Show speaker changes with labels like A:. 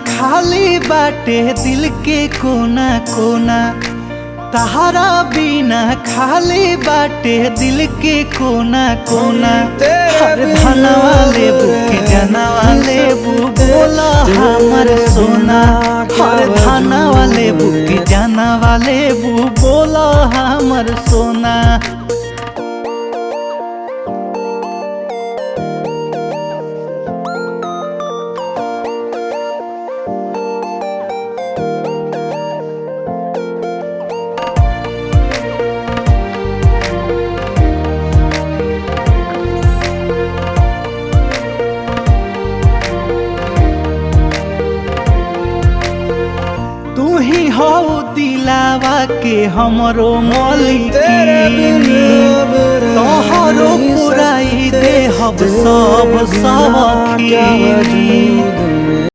A: खाली बाटे दिल के कोना कोना, तहारा बिना खाली बाटे दिल के कोना कोना। हर धनवा लेबू के जनवा लेबू बोला हमर सोना, हर धनवा लेबू के जनवा लेबू बोला हमर सोना। तू ही हो दिलावा के हमरो मालिकिनी, तोहरो पुराई दे हब सब सवखिनी।